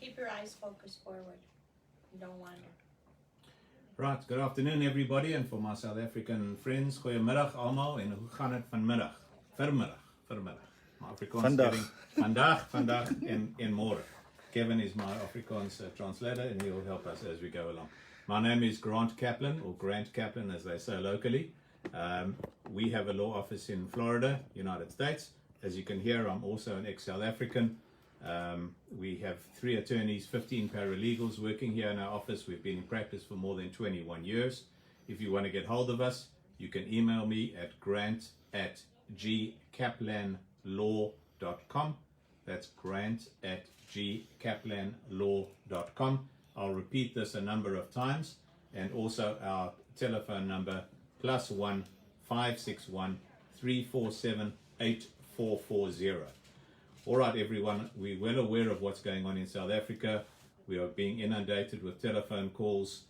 Keep your eyes focused forward. Don't wander. Right, good afternoon everybody, and for my South African friends, goeiemiddag almal en hoe gaan dit vanmiddag? Vanmiddag. My Afrikaans vandag en môre. Kevin is my Afrikaans translator and he will help us as we go along. My name is Grant Kaplan, or Grant Kaplan as they say locally. We have a law office in Florida, United States. As you can hear, I'm also an ex-South African. We have 3 attorneys, 15 paralegals working here in our office. We've been in practice for more than 21 years. If you want to get hold of us, you can email me at grant@gkaplanlaw.com. That's grant@gkaplanlaw.com. I'll repeat this a number of times, and also our telephone number +1 561 347 8440. All right, everyone, we're well aware of what's going on in South Africa. We are being inundated with telephone calls,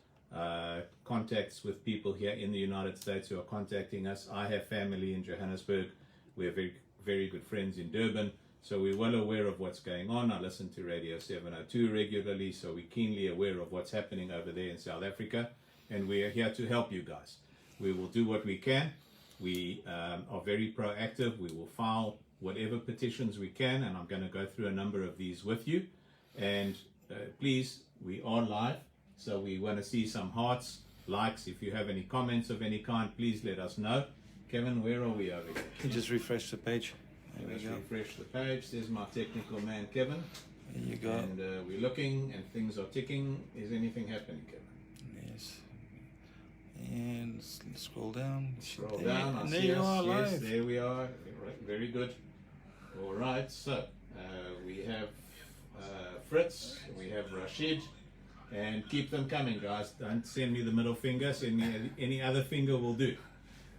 contacts with people here in the United States who are contacting us. I have family in Johannesburg. We're very, very good friends in Durban. So we're well aware of what's going on. I listen to Radio 702 regularly, so we're keenly aware of what's happening over there in South Africa. And we are here to help you guys. We will do what we can. We are very proactive. We will file whatever petitions we can, and I'm going to go through a number of these with you. And please, we are live, so we want to see some hearts, likes. If you have any comments of any kind, please let us know. Kevin, where are we over here? You just refresh the page. Let's refresh the page. There's my technical man, Kevin. There you go. And we're looking, and things are ticking. Is anything happening, Kevin? Yes. And scroll down. Scroll down. And there you are, live. Yes, there we are. Very good. All right, so we have Fritz, we have Rashid, and keep them coming, guys. Don't send me the middle finger, send me any other finger will do.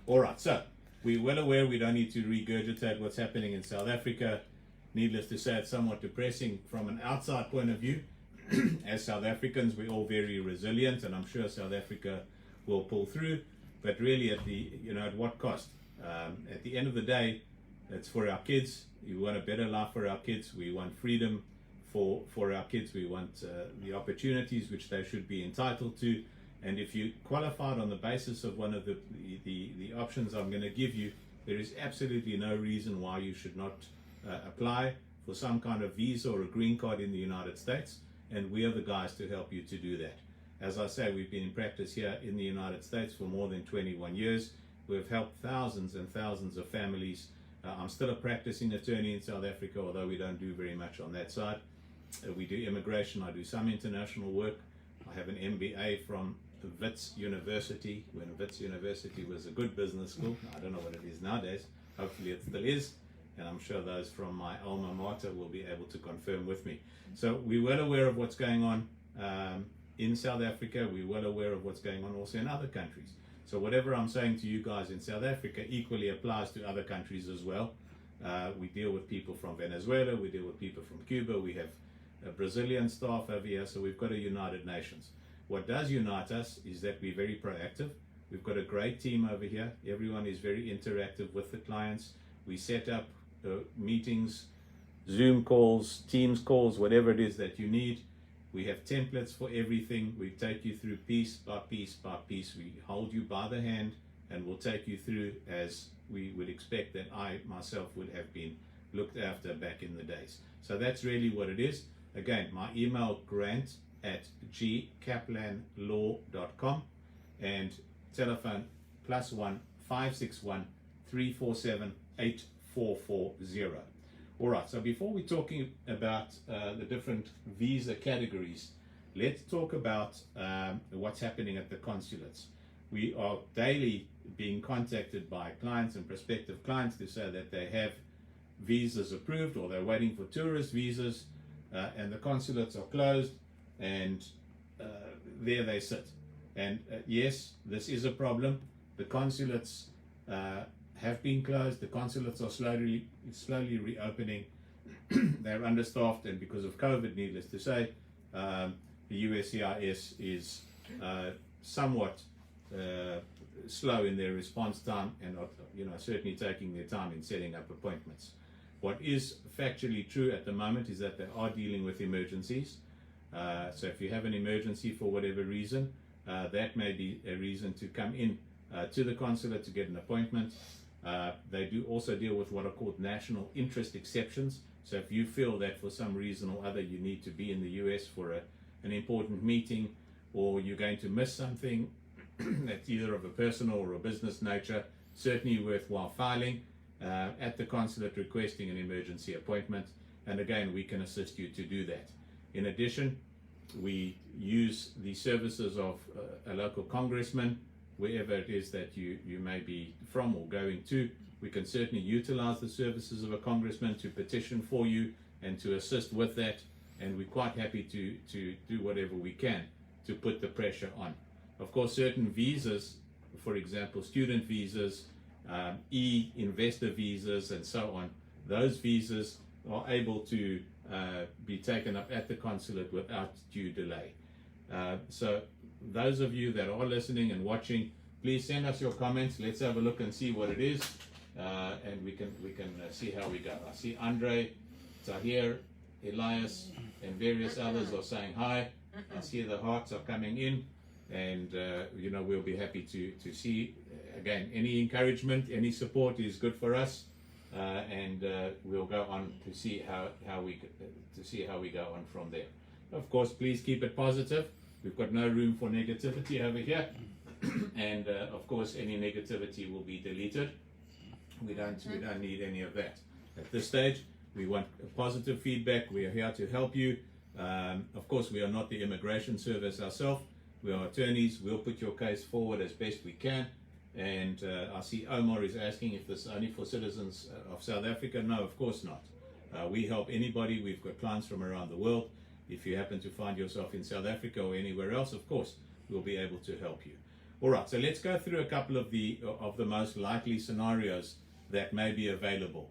All right, so we're well aware we don't need to regurgitate what's happening in South Africa. Needless to say, it's somewhat depressing from an outside point of view. As South Africans, we're all very resilient, and I'm sure South Africa will pull through. But really, at what cost? At the end of the day, it's for our kids. We want a better life for our kids. We want freedom for our kids. We want the opportunities which they should be entitled to. And if you qualified on the basis of one of the options I'm going to give you, there is absolutely no reason why you should not apply for some kind of visa or a green card in the United States. And we are the guys to help you to do that. As I say, we've been in practice here in the United States for more than 21 years. We've helped thousands and thousands of families. I'm still a practicing attorney in South Africa, although we don't do very much on that side. We do immigration. I do some international work. I have an MBA from Wits University, when Wits University was a good business school. I don't know what it is nowadays. Hopefully it still is. And I'm sure those from my alma mater will be able to confirm with me. So we're well aware of what's going on in South Africa. We're well aware of what's going on also in other countries. So whatever I'm saying to you guys in South Africa equally applies to other countries as well. We deal with people from Venezuela, we deal with people from Cuba, we have a Brazilian staff over here, so we've got a United Nations. What does unite us is that we're very proactive. We've got a great team over here. Everyone is very interactive with the clients. We set up meetings, Zoom calls, Teams calls, whatever it is that you need. We have templates for everything. We take you through piece by piece by piece. We hold you by the hand and we'll take you through as we would expect that I myself would have been looked after back in the days. So that's really what it is. Again, my email grant@gkaplanlaw.com and telephone +1 561 347 8440. All right, so before we're talking about the different visa categories, let's talk about what's happening at the consulates. We are daily being contacted by clients and prospective clients to say that they have visas approved or they're waiting for tourist visas and the consulates are closed and there they sit. And yes, this is a problem. The consulates have been closed. The consulates are slowly reopening. They're understaffed, and because of COVID, needless to say, the USCIS is somewhat slow in their response time, and certainly taking their time in setting up appointments. What is factually true at the moment is that they are dealing with emergencies. So if you have an emergency for whatever reason, that may be a reason to come in to the consulate to get an appointment. They do also deal with what are called national interest exceptions. So if you feel that for some reason or other you need to be in the US for an important meeting, or you're going to miss something that's either of a personal or a business nature, certainly worthwhile filing at the consulate requesting an emergency appointment. And again, we can assist you to do that. In addition, we use the services of a local congressman, wherever it is that you may be from or going to. We can certainly utilize the services of a congressman to petition for you and to assist with that. And we're quite happy to do whatever we can to put the pressure on. Of course, certain visas, for example, student visas, investor visas, and so on, those visas are able to be taken up at the consulate without due delay. So those of you that are listening and watching, please send us your comments. Let's have a look and see what it is, and we can see how we go. I see Andre, Tahir, Elias, and various others are saying hi. I see the hearts are coming in, and we'll be happy to see. Again, any encouragement, any support is good for us, and we'll go on to see how we go on from there. Of course, please keep it positive. We've got no room for negativity over here, and of course, any negativity will be deleted. We don't need any of that at this stage. We want positive feedback. We are here to help you. Of course, we are not the immigration service ourselves. We are attorneys. We'll put your case forward as best we can. And I see Omar is asking if this is only for citizens of South Africa. No, of course not. We help anybody. We've got clients from around the world. If you happen to find yourself in South Africa or anywhere else, of course, we'll be able to help you. All right, so let's go through a couple of the most likely scenarios that may be available.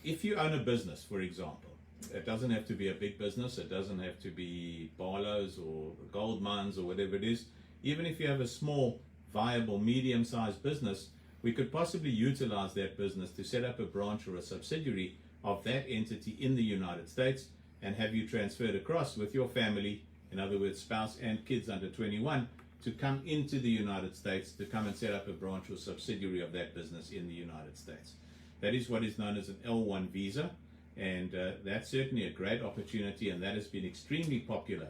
If you own a business, for example, it doesn't have to be a big business. It doesn't have to be Barlow's or gold mines or whatever it is. Even if you have a small, viable, medium-sized business, we could possibly utilize that business to set up a branch or a subsidiary of that entity in the United States and have you transferred across with your family, in other words, spouse and kids under 21, to come into the United States to come and set up a branch or subsidiary of that business in the United States. That is what is known as an L1 visa, and that's certainly a great opportunity, and that has been extremely popular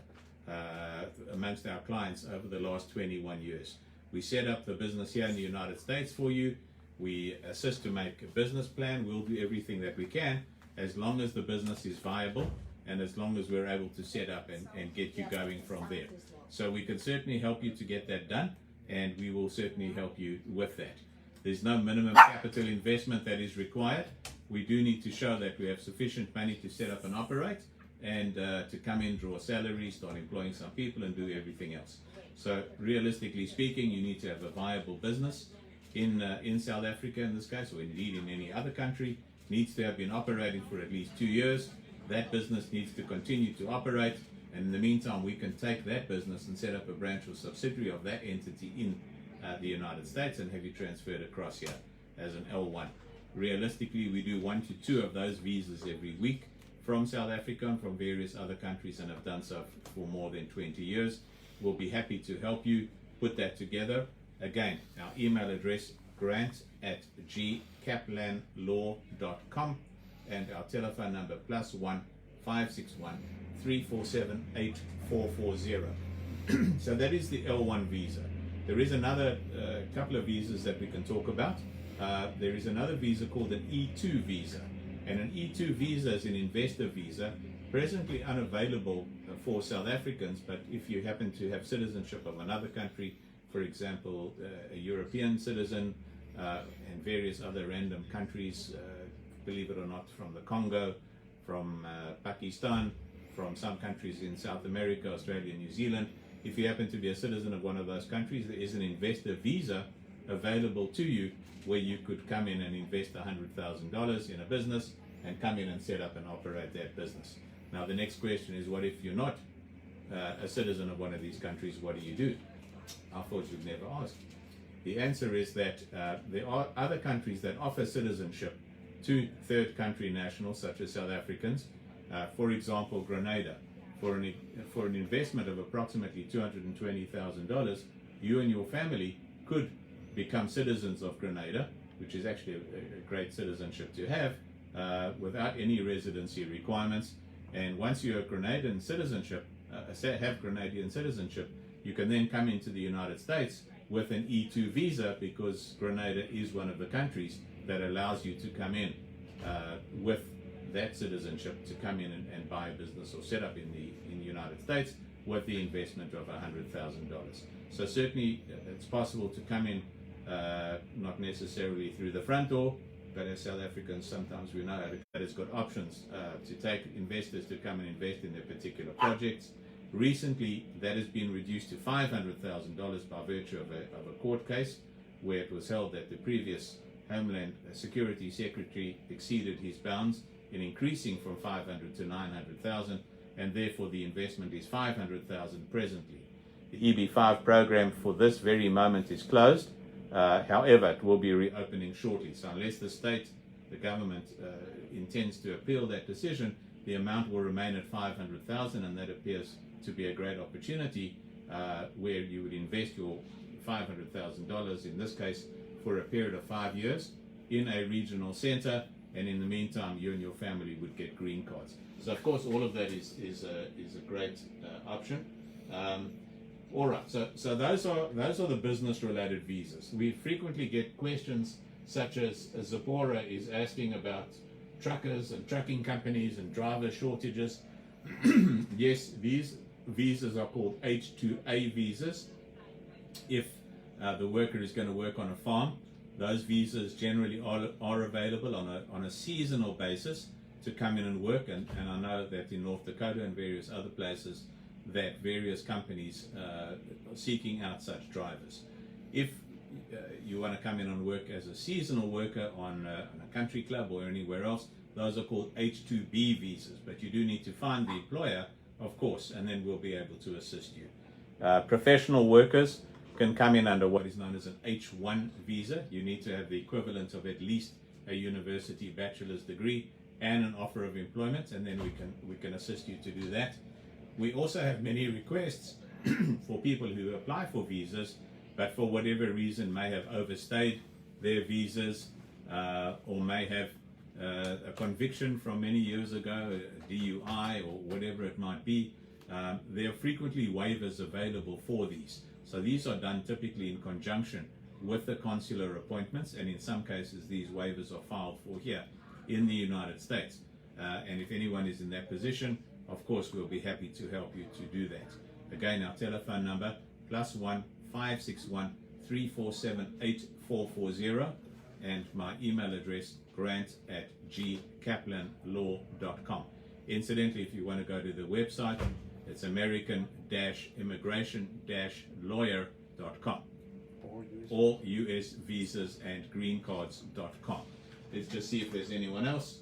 amongst our clients over the last 21 years. We set up the business here in the United States for you. We assist to make a business plan. We'll do everything that we can as long as the business is viable and as long as we're able to set up and get you going from there. So we can certainly help you to get that done, and we will certainly help you with that. There's no minimum capital investment that is required. We do need to show that we have sufficient money to set up and operate and to come in, draw salaries, start employing some people, and do everything else. So realistically speaking, you need to have a viable business in South Africa in this case, or indeed in any other country. Needs to have been operating for at least 2 years. That business needs to continue to operate, and in the meantime we can take that business and set up a branch or subsidiary of that entity in the United States and have you transferred across here as an L1. Realistically, we do 1 to 2 of those visas every week from South Africa and from various other countries, and have done so for more than 20 years. We'll be happy to help you put that together. Again, our email address, grant@gkaplanlaw.com, and our telephone number +1 561 347 8440. So that is the L1 visa. There is another couple of visas that we can talk about. There is another visa called an E2 visa, and an E2 visa is an investor visa, presently unavailable for South Africans, but if you happen to have citizenship of another country, for example, a European citizen and various other random countries, believe it or not, from the Congo, from Pakistan, from some countries in South America, Australia, New Zealand. If you happen to be a citizen of one of those countries, there is an investor visa available to you where you could come in and invest $100,000 in a business and come in and set up and operate that business. Now the next question is, what if you're not a citizen of one of these countries? What do you do? I thought you'd never ask. The answer is that there are other countries that offer citizenship to third country nationals such as South Africans, For example, Grenada. For an investment of approximately $220,000, you and your family could become citizens of Grenada, which is actually a great citizenship to have, without any residency requirements. And once you have Grenadian citizenship, you can then come into the United States with an E2 visa, because Grenada is one of the countries that allows you to come in with that citizenship to come in and buy a business or set up in the United States with the investment of $100,000. So certainly it's possible to come in, not necessarily through the front door, but as South Africans sometimes we know that it's got options to take investors to come and invest in their particular projects. Recently that has been reduced to $500,000 by virtue of a court case where it was held that the previous Homeland Security Secretary exceeded his bounds in increasing from 500 to 900,000, and therefore the investment is 500,000 presently. The EB5 program for this very moment is closed. However, it will be reopening shortly. So unless the government intends to appeal that decision, the amount will remain at 500,000, and that appears to be a great opportunity where you would invest your $500,000 in this case for a period of 5 years in a regional center, and in the meantime you and your family would get green cards. So of course all of that is a great option. All right, so those are the business related visas. We frequently get questions such as Zipporah is asking about truckers and trucking companies and driver shortages. Yes, these visas are called H2A visas. If the worker is going to work on a farm, those visas generally are available on a seasonal basis to come in and work, and I know that in North Dakota and various other places that various companies are seeking out such drivers. If you want to come in and work as a seasonal worker on a country club or anywhere else, those are called H2B visas, but you do need to find the employer, of course, and then we'll be able to assist you. Professional workers can come in under what is known as an H1 visa. You need to have the equivalent of at least a university bachelor's degree and an offer of employment, and then we can assist you to do that. We also have many requests for people who apply for visas, but for whatever reason may have overstayed their visas or may have a conviction from many years ago, a DUI or whatever it might be. There are frequently waivers available for these. So these are done typically in conjunction with the consular appointments, and in some cases these waivers are filed for here in the United States. And if anyone is in that position, of course we'll be happy to help you to do that. Again, our telephone number +1 561 347 8440, and my email address grant@gkaplanlaw.com. Incidentally, if you want to go to the website, it's american-immigration-lawyer.com or usvisasandgreencards.com. Let's just see if there's anyone else.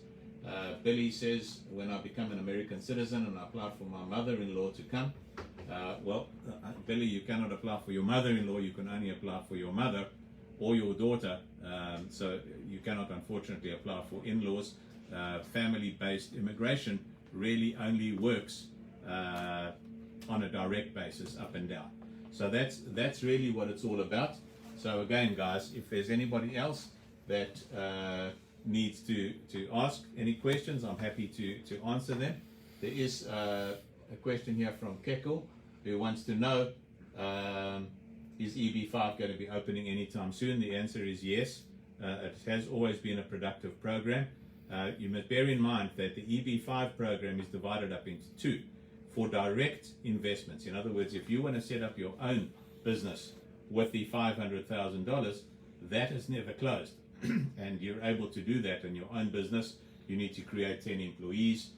Billy says, when I become an American citizen and I apply for my mother-in-law to come, Billy, you cannot apply for your mother-in-law. You can only apply for your mother or your daughter. So you cannot, unfortunately, apply for in-laws. Family-based immigration really only works on a direct basis, up and down. So that's really what it's all about. So again, guys, if there's anybody else that needs to ask any questions, I'm happy to answer them. There is a question here from Kekel who wants to know, is EB5 going to be opening anytime soon? The answer is yes. It has always been a productive program. You must bear in mind that the EB5 program is divided up into two. For direct investments, in other words, if you want to set up your own business with the $500,000, that has never closed. And you're able to do that in your own business. You need to create 10 employees,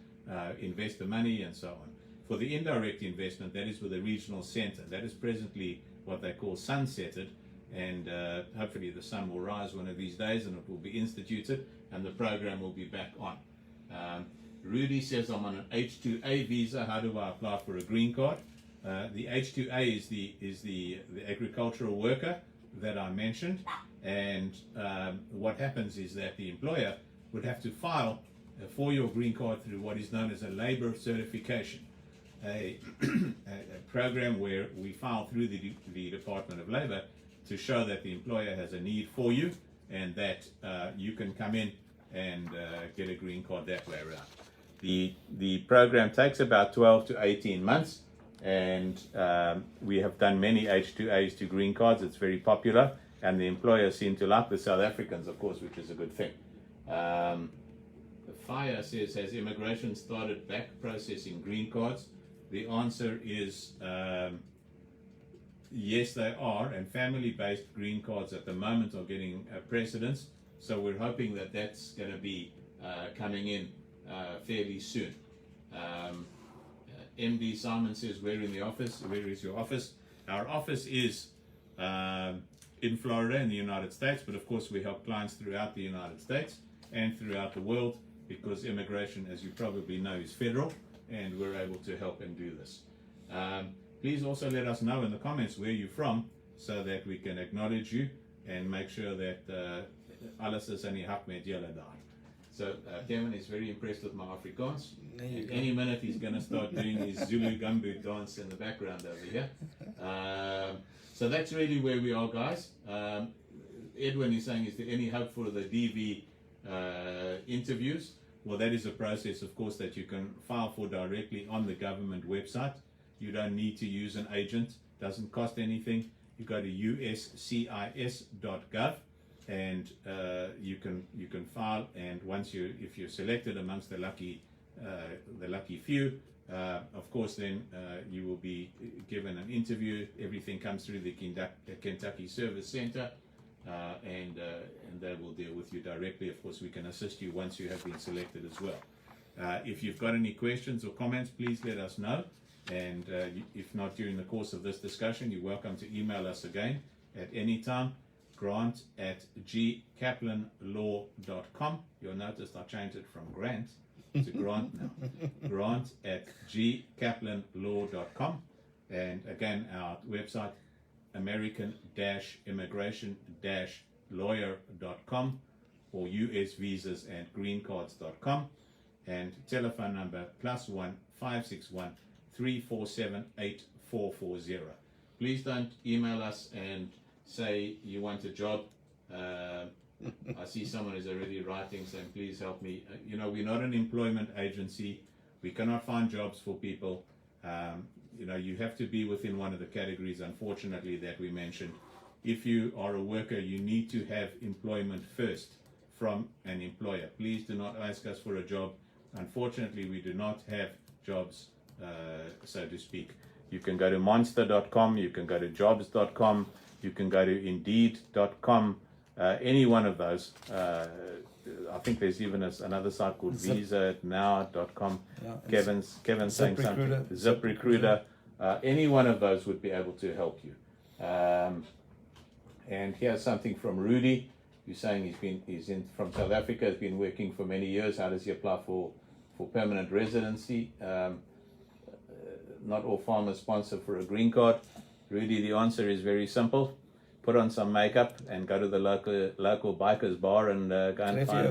invest the money, and so on. For the indirect investment, that is with a regional center. That is presently what they call sunsetted, and hopefully the sun will rise one of these days and it will be instituted and the program will be back on. Rudy says, I'm on an H2A visa. How do I apply for a green card? The H2A is the agricultural worker that I mentioned, and what happens is that the employer would have to file for your green card through what is known as a labor certification, a program where we file through the Department of Labor to show that the employer has a need for you and that you can come in and get a green card that way around. The program takes about 12 to 18 months, and we have done many H2As to green cards. It's very popular, and the employers seem to like the South Africans, of course, which is a good thing. The fire says, has immigration started back processing green cards? The answer is yes, they are, and family-based green cards at the moment are getting precedence. So we're hoping that that's going to be coming in fairly soon. MD Simon says, where in the office? Where is your office? Our office is in Florida in the United States, but of course we help clients throughout the United States and throughout the world, because immigration, as you probably know, is federal, and we're able to help and do this. Please also let us know in the comments where you're from, so that we can acknowledge you and make sure that alles is in die hak met julle daar. So Kevin is very impressed with my Afrikaans. Any minute he's going to start doing his Zulu gumboot dance in the background over here. So that's really where we are, guys. Edwin is saying, is there any hope for the DV interviews? Well, that is a process, of course, that you can file for directly on the government website. You don't need to use an agent. Doesn't cost anything. You go to uscis.gov. And you can file, and once if you're selected amongst the lucky few, of course, then you will be given an interview. Everything comes through the Kentucky Service Center, and they will deal with you directly. Of course, we can assist you once you have been selected as well. If you've got any questions or comments, please let us know. And if not during the course of this discussion, you're welcome to email us again at any time. grant@gkaplanlaw.com. You'll notice I changed it from Grant to Grant now. grant@gkaplanlaw.com. And again, our website, american-immigration-lawyer.com, or usvisasandgreencards.com, and telephone number +1 561 347 8440. Please don't email us and say you want a job. I see someone is already writing saying, please help me. We're not an employment agency. We cannot find jobs for people. You have to be within one of the categories, unfortunately, that we mentioned. If you are a worker, you need to have employment first from an employer. Please do not ask us for a job. Unfortunately, we do not have jobs, so to speak. You can go to monster.com, you can go to jobs.com, you can go to indeed.com, any one of those. I think there's even another site called visanow.com. Yeah, Kevin's saying something. ZipRecruiter. Any one of those would be able to help you. And here's something from Rudy, who's saying he's from South Africa, has been working for many years. How does he apply for permanent residency? Not all farmers sponsor for a green card. Rudy, the answer is very simple. Put on some makeup and go to the local bikers bar and go and find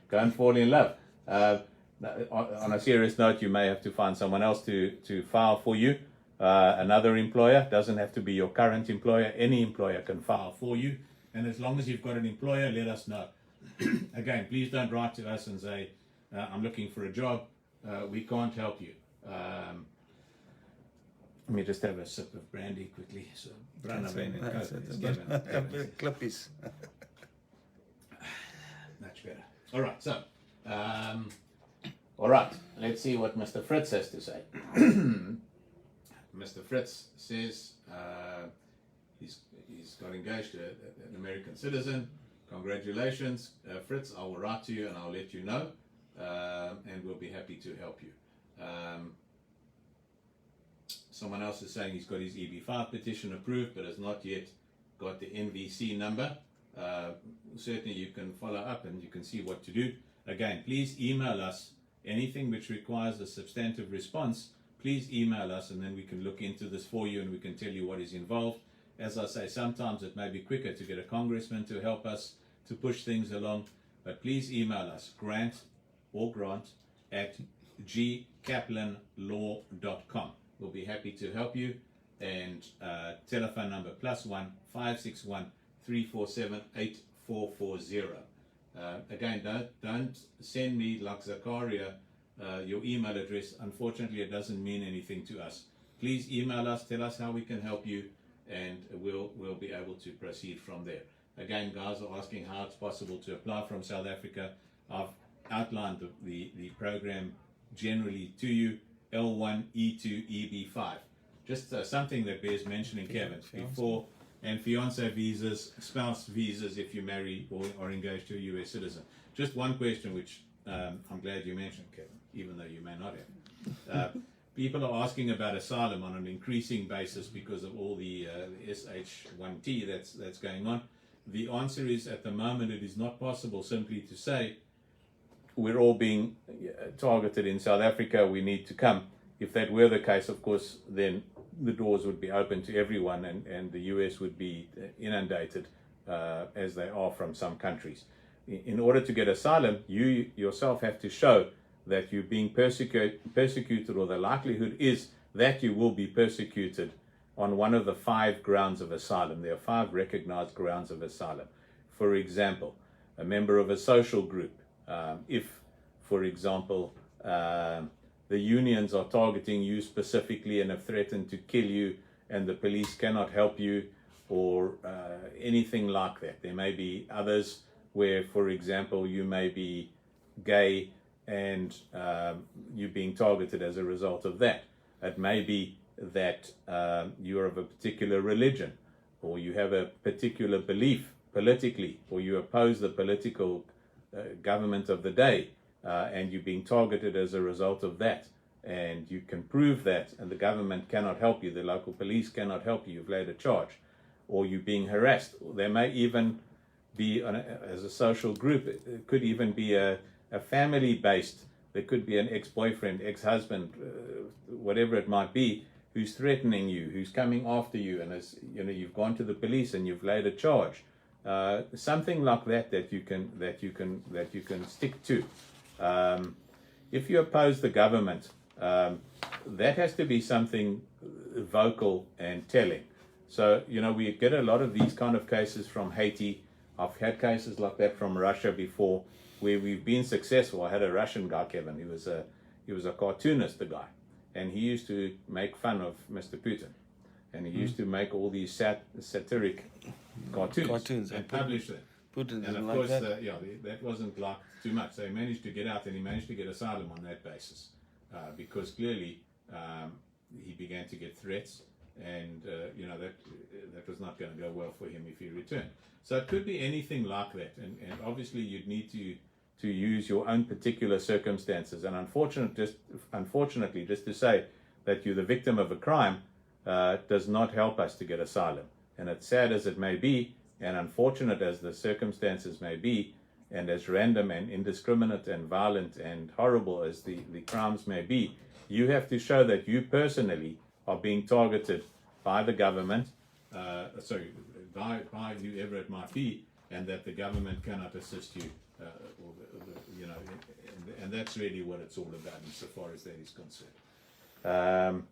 go and fall in love. On a serious note, you may have to find someone else to file for you. Another employer, doesn't have to be your current employer. Any employer can file for you. And as long as you've got an employer, let us know. Again, please don't write to us and say, I'm looking for a job. We can't help you. Let me just have a sip of brandy quickly. So, Clippies. Much better. All right, so, all right, let's see what Mr. Fritz has to say. Mr. Fritz says he's got engaged, an American citizen. Congratulations, Fritz. I will write to you and I'll let you know, and we'll be happy to help you. Someone else is saying he's got his EB5 petition approved, but has not yet got the NVC number. Certainly you can follow up and you can see what to do. Again, please email us anything which requires a substantive response. Please email us and then we can look into this for you and we can tell you what is involved. As I say, sometimes it may be quicker to get a congressman to help us to push things along. But please email us, grant at gkaplanlaw.com. We'll be happy to help you. And telephone number +1 561 347 8440. Again, don't send me like Zakaria your email address. Unfortunately, it doesn't mean anything to us. Please email us, tell us how we can help you, and we'll be able to proceed from there. Again, guys are asking how it's possible to apply from South Africa. I've outlined the program generally to you, L1, E2, EB5. Just something that bears mentioning, Kevin, before, and fiance visas, spouse visas if you marry or are engaged to a US citizen. Just one question which I'm glad you mentioned, Kevin, even though you may not have. People are asking about asylum on an increasing basis because of all the SH1T that's going on. The answer is, at the moment, it is not possible simply to say, we're all being targeted in South Africa, we need to come. If that were the case, of course, then the doors would be open to everyone, and the US would be inundated as they are from some countries. In order to get asylum, you yourself have to show that you're being persecuted, or the likelihood is that you will be persecuted on one of the 5 grounds of asylum. There are 5 recognized grounds of asylum. For example, a member of a social group. If, for example, the unions are targeting you specifically and have threatened to kill you, and the police cannot help you, or anything like that. There may be others where, for example, you may be gay and you're being targeted as a result of that. It may be that you're of a particular religion, or you have a particular belief politically, or you oppose the political government of the day, and you're being targeted as a result of that, and you can prove that, and the government cannot help you, the local police cannot help you, you've laid a charge, or you're being harassed. There may even be, as a social group, it could even be a family-based, there could be an ex-boyfriend, ex-husband, whatever it might be, who's threatening you, who's coming after you, and as you know, you've gone to the police and you've laid a charge. Something like that you can stick to. If you oppose the government, that has to be something vocal and telling. So, you know, we get a lot of these kind of cases from Haiti. I've had cases like that from Russia before, where we've been successful. I had a Russian guy, Kevin. He was a cartoonist, the guy, and he used to make fun of Mr. Putin, and he used to make all these satiric cartoons and publish them. Putin And of like course, that. that wasn't like too much. So he managed to get out, and he managed to get asylum on that basis, because clearly he began to get threats, and you know, that was not going to go well for him if he returned. So it could be anything like that, and obviously you'd need to use your own particular circumstances. And unfortunately, just to say that you're the victim of a crime does not help us to get asylum. And as sad as it may be, and unfortunate as the circumstances may be, and as random and indiscriminate and violent and horrible as the crimes may be, you have to show that you personally are being targeted by the government, by whoever it might be, and that the government cannot assist you, you know, and that's really what it's all about insofar as that is concerned.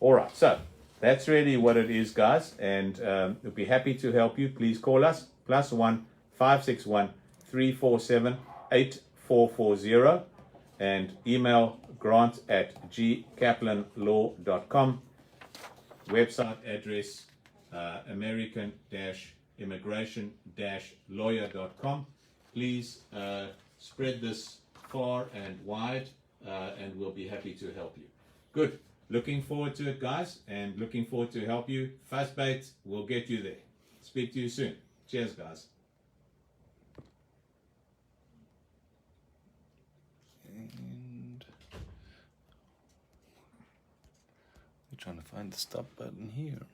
All right, so that's really what it is, guys, and we'll be happy to help you. Please call us, +1 561 347 8440, and email grant at gkaplanlaw.com. Website address american-immigration-lawyer.com. Please spread this far and wide, and we'll be happy to help you. Good. Looking forward to it, guys, and looking forward to help you. Fuzzbait will get you there. Speak to you soon. Cheers, guys. And we're trying to find the stop button here.